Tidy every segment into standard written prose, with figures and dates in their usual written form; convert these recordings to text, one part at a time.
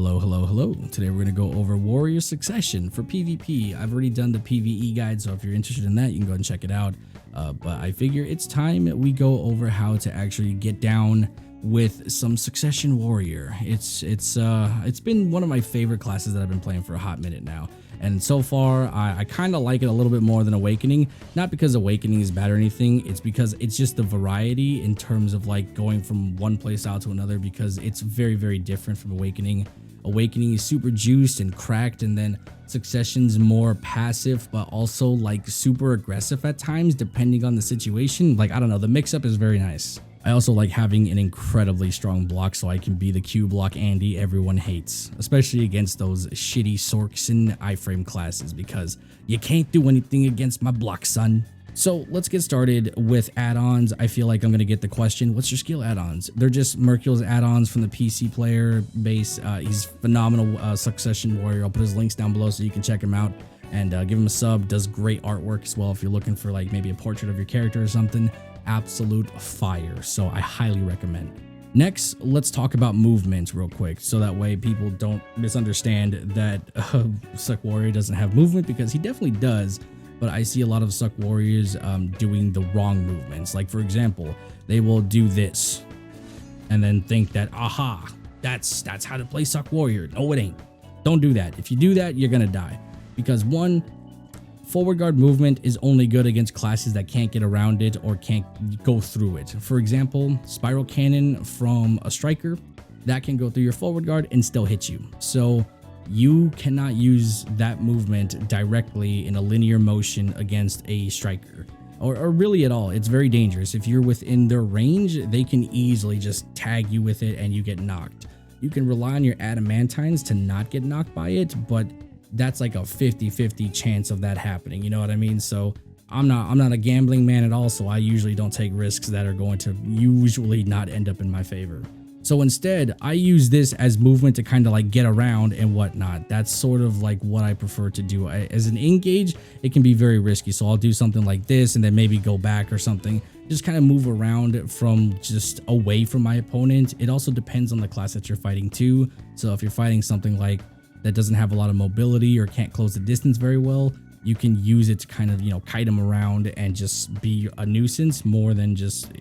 Hello, hello, hello. Today we're going to go over Warrior Succession for PvP. I've already done the PvE guide, so if you're interested in that, you can go ahead and check it out. But I figure it's time we go over how to actually get down with some Succession Warrior. It's been one of my favorite classes that I've been playing for a hot minute now. And so far, I kind of like it a little bit more than Awakening. Not because Awakening is bad or anything, it's because it's just the variety in terms of like going from one place out to another, because it's very, very different from Awakening. Awakening is super juiced and cracked, and then Succession's more passive, but also like super aggressive at times, depending on the situation. Like, I don't know, the mix-up is very nice. I also like having an incredibly strong block, so I can be the Q block Andy everyone hates, especially against those shitty Succs and iframe classes, because you can't do anything against my block, son. So let's get started with add-ons. I feel like I'm going to get the question, what's your skill add-ons? They're just Mercurial's add-ons from the PC player base. He's phenomenal Succession Warrior. I'll put his links down below so you can check him out and give him a sub. Does great artwork as well if you're looking for like maybe a portrait of your character or something. Absolute fire, so I highly recommend. Next, let's talk about movement real quick, so that way people don't misunderstand that Succ Warrior doesn't have movement, because he definitely does. But I see a lot of Succ Warriors doing the wrong movements. Like, for example, they will do this and then think that, aha, that's how to play Succ Warrior. No, it ain't. Don't do that. If you do that, you're gonna die, because one, forward guard movement is only good against classes that can't get around it or can't go through it. For example, Spiral Cannon from a Striker, that can go through your forward guard and still hit you. So you cannot use that movement directly in a linear motion against a Striker, or really at all. It's very dangerous. If you're within their range, they can easily just tag you with it and you get knocked. You can rely on your adamantines to not get knocked by it, but that's like a 50-50 chance of that happening. You know what I mean? So I'm not a gambling man at all, so I usually don't take risks that are going to usually not end up in my favor. So instead, I use this as movement to kind of like get around and whatnot. That's sort of like what I prefer to do. As an engage, it can be very risky. So I'll do something like this and then maybe go back or something. Just kind of move around from just away from my opponent. It also depends on the class that you're fighting too. So if you're fighting something like that doesn't have a lot of mobility or can't close the distance very well, you can use it to kind of, kite them around and just be a nuisance more than just,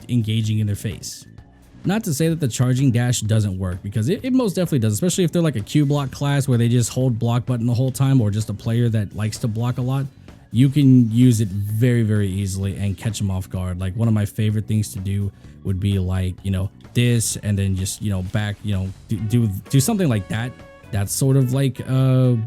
engaging in their face. Not to say that the charging dash doesn't work, because it most definitely does, especially if they're like a Q block class where they just hold block button the whole time, or just a player that likes to block a lot. You can use it very, very easily and catch them off guard. Like, one of my favorite things to do would be like, this, and then just, back, do something like that. That's sort of like a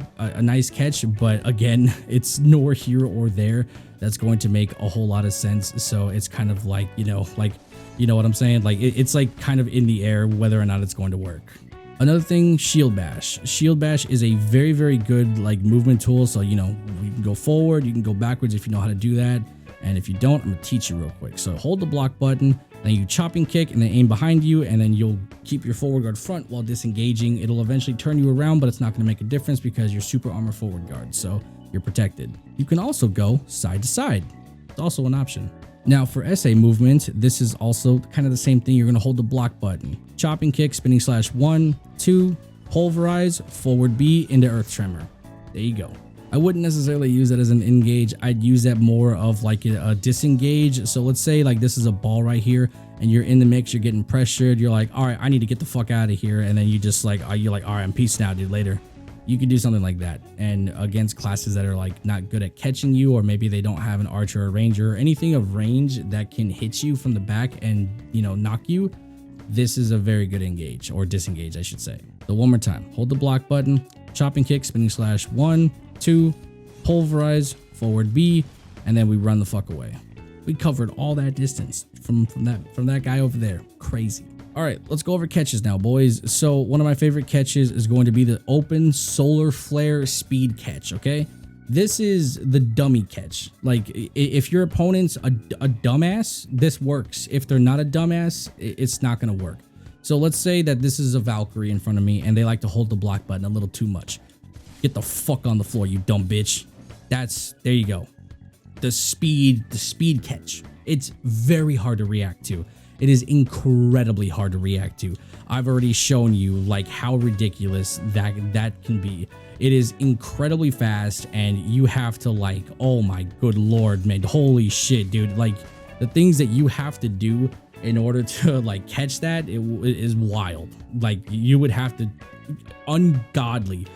nice catch, but again, it's nor here or there. That's going to make a whole lot of sense. So it's kind of like, you know what I'm saying? Like, it's like kind of in the air whether or not it's going to work. Another thing, Shield Bash. Shield Bash is a very, very good like movement tool. So, you can go forward, you can go backwards if you know how to do that. And if you don't, I'm gonna teach you real quick. So hold the block button, then you chopping kick, and then aim behind you, and then you'll keep your forward guard front while disengaging. It'll eventually turn you around, but it's not gonna make a difference because you're super armor forward guard, so you're protected. You can also go side to side. It's also an option. Now for SA movement, this is also kind of the same thing. You're gonna hold the block button, chopping kick, spinning slash 1, 2, pulverize, forward B into earth tremor. There you go. I wouldn't necessarily use that as an engage. I'd use that more of like a disengage. So let's say like this is a ball right here and you're in the mix, you're getting pressured. You're like, all right, I need to get the fuck out of here. And then you just like, you're like, all right, I'm peace now, dude, later. You could do something like that. And against classes that are like not good at catching you, or maybe they don't have an archer or ranger or anything of range that can hit you from the back and, knock you, this is a very good engage, or disengage, I should say. So one more time, hold the block button, chopping kick, spinning slash 1, 2, pulverize, forward B, and then we run the fuck away. We covered all that distance from that guy over there. Crazy. All right, let's go over catches now, boys. So one of my favorite catches is going to be the open solar flare speed catch. Okay, this is the dummy catch. Like, if your opponent's a dumbass, this works. If they're not a dumbass, it's not gonna work. So let's say that this is a Valkyrie in front of me and they like to hold the block button a little too much. Get the fuck on the floor, you dumb bitch. There you go. The speed catch. It's very hard to react to. it is incredibly hard to react to. I've already shown you like how ridiculous that can be. It is incredibly fast, and you have to like, oh my good lord, man, holy shit, dude, like the things that you have to do in order to like catch that, it is wild. Like you would have to ungodly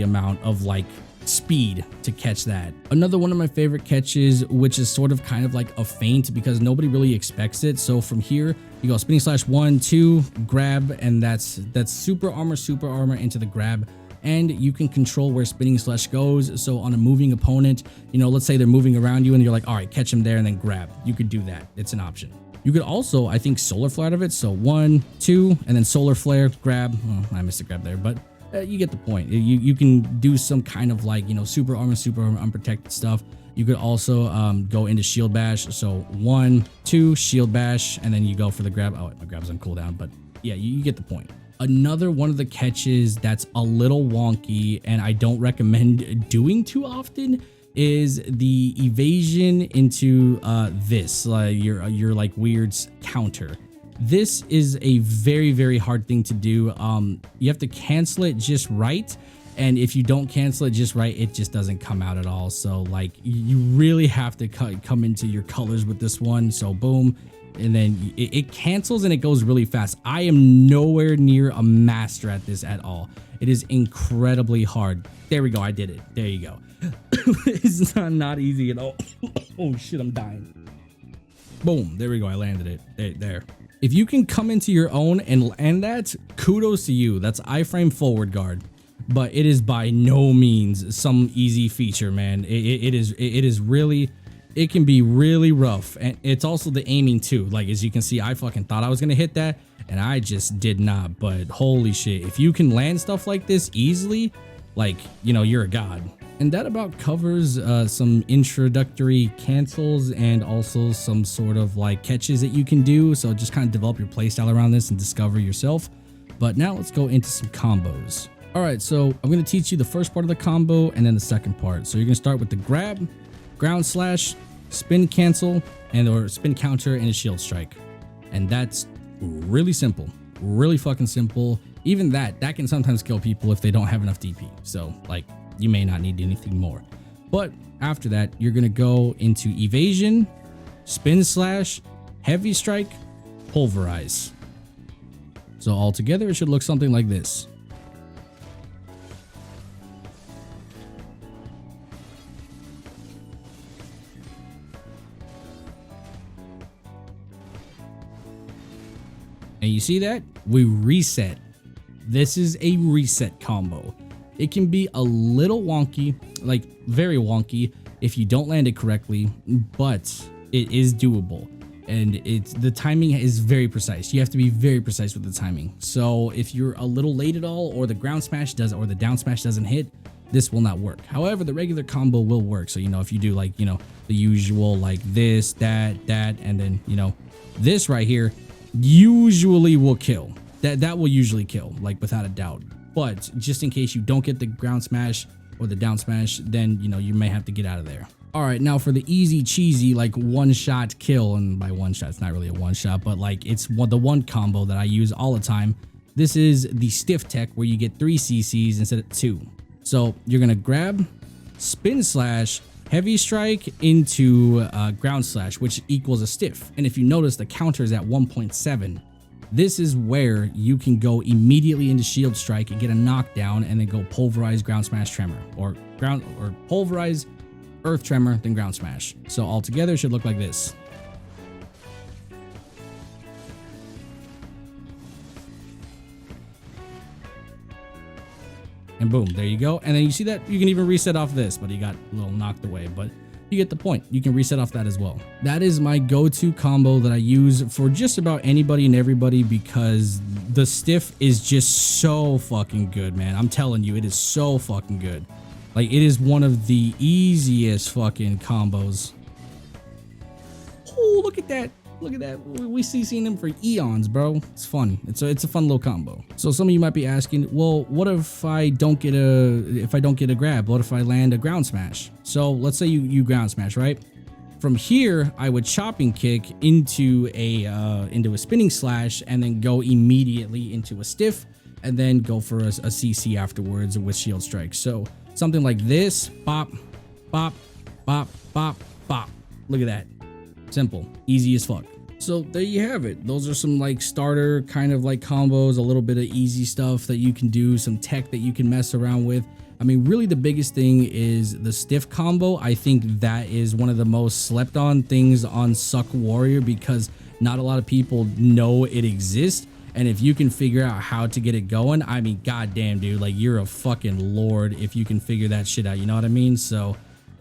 amount of like speed to catch that. Another one of my favorite catches, which is sort of kind of like a feint because nobody really expects it. So from here you go spinning slash 1 2 grab, and that's super armor into the grab, and you can control where spinning slash goes. So on a moving opponent, you know, let's say they're moving around you and you're like, all right, catch them there and then grab. You could do that. It's an option. You could also, I think, solar flare out of it. So 1 2 and then solar flare grab. Oh, I missed a grab there, but you get the point. You can do some kind of like, you know, super armor unprotected stuff. You could also go into shield bash. So 1 2 shield bash, and then you go for the grab. Oh, my grab's on cooldown, but yeah, you get the point. Another one of the catches that's a little wonky and I don't recommend doing too often is the evasion into this your like weird counter. This is a very hard thing to do. You have to cancel it just right, and if you don't cancel it just right, it just doesn't come out at all. So like you really have to come into your colors with this one. So boom, and then it cancels and it goes really fast. I am nowhere near a master at this at all. It is incredibly hard. There we go, I did it. There you go. It's not easy at all. Oh shit, I'm dying. Boom, there we go, I landed it. There. If you can come into your own and land that, kudos to you. That's iframe forward guard, but it is by no means some easy feature, man. It is really, it can be really rough, and it's also the aiming too. Like as you can see, I fucking thought I was gonna hit that and I just did not. But holy shit, if you can land stuff like this easily, like, you know, you're a god. And that about covers some introductory cancels and also some sort of like catches that you can do. So just kind of develop your playstyle around this and discover yourself. But now let's go into some combos. All right, so I'm going to teach you the first part of the combo and then the second part. So you're going to start with the grab, ground slash, spin cancel, or spin counter, and a shield strike. And that's really simple, really fucking simple. Even that can sometimes kill people if they don't have enough DP. So like, you may not need anything more. But after that, you're gonna go into evasion, spin slash, heavy strike, pulverize. So all together, it should look something like this. And you see that? We reset. This is a reset combo. It can be a little wonky, like very wonky if you don't land it correctly, but it is doable. And the timing is very precise. You have to be very precise with the timing. So if you're a little late at all, or the ground smash does, or the down smash doesn't hit, this will not work. However, the regular combo will work. So, you know, if you do like, you know, the usual like this, that, and then, you know, this right here usually will kill. That will usually kill, like without a doubt. But just in case you don't get the ground smash or the down smash, then, you know, you may have to get out of there. All right, now for the easy cheesy, like one shot kill, and by one shot, it's not really a one shot, but like it's the one combo that I use all the time. This is the stiff tech where you get 3 CCs instead of 2. So you're gonna grab, spin slash, heavy strike into ground slash, which equals a stiff. And if you notice, the counter is at 1.7. This is where you can go immediately into shield strike and get a knockdown, and then go pulverize, ground smash, tremor, or pulverize, earth tremor, then ground smash. So all together it should look like this. And boom, there you go. And then you see that you can even reset off this, but he got a little knocked away, but you get the point. You can reset off that as well. That is my go-to combo that I use for just about anybody and everybody, because the stiff is just so fucking good, man. I'm telling you, it is so fucking good. Like, it is one of the easiest fucking combos. Oh, look at that. Look at that. We seen them for eons, bro. It's fun. It's a fun little combo. So some of you might be asking, well, what if I don't get a grab? What if I land a ground smash? So let's say you ground smash, right? From here, I would chopping kick into a spinning slash and then go immediately into a stiff and then go for a CC afterwards with shield strike. So something like this, bop, bop, bop, bop, bop. Look at that. Simple, easy as fuck. So there you have it. Those are some like starter kind of like combos, a little bit of easy stuff that you can do, some tech that you can mess around with. I mean, really the biggest thing is the stiff combo. I think that is one of the most slept on things on Succ Warrior because not a lot of people know it exists. And if you can figure out how to get it going, I mean, goddamn, dude, like you're a fucking lord if you can figure that shit out. You know what I mean? So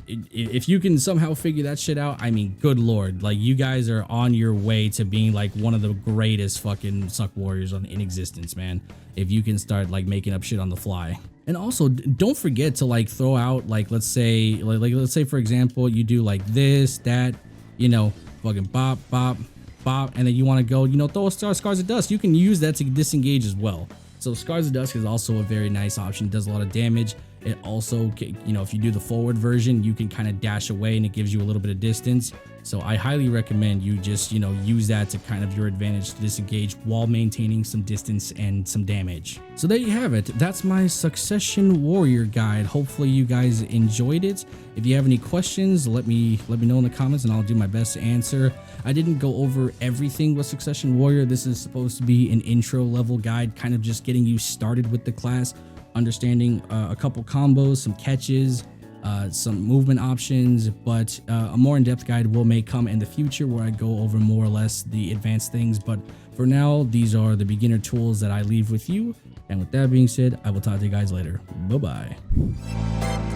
if you can somehow figure that shit out, I mean, good lord, like you guys are on your way to being like one of the greatest fucking Succ Warriors in existence, man. If you can start like making up shit on the fly. And also don't forget to like throw out like, let's say for example, you do like this, that, you know, fucking bop, bop, bop, and then you want to go, you know, throw a Scars of Dust. You can use that to disengage as well. So Scars of Dust is also a very nice option. It does a lot of damage. It also, you know, if you do the forward version, you can kind of dash away and it gives you a little bit of distance. So I highly recommend you just, you know, use that to kind of your advantage to disengage while maintaining some distance and some damage. So there you have it. That's my Succession Warrior guide. Hopefully you guys enjoyed it. If you have any questions, let me know in the comments and I'll do my best to answer. I didn't go over everything with Succession Warrior. This is supposed to be an intro level guide, kind of just getting you started with the class, understanding a couple combos, some catches, some movement options, but a more in-depth guide may come in the future where I go over more or less the advanced things. But for now, these are the beginner tools that I leave with you. And with that being said, I will talk to you guys later. Bye-bye.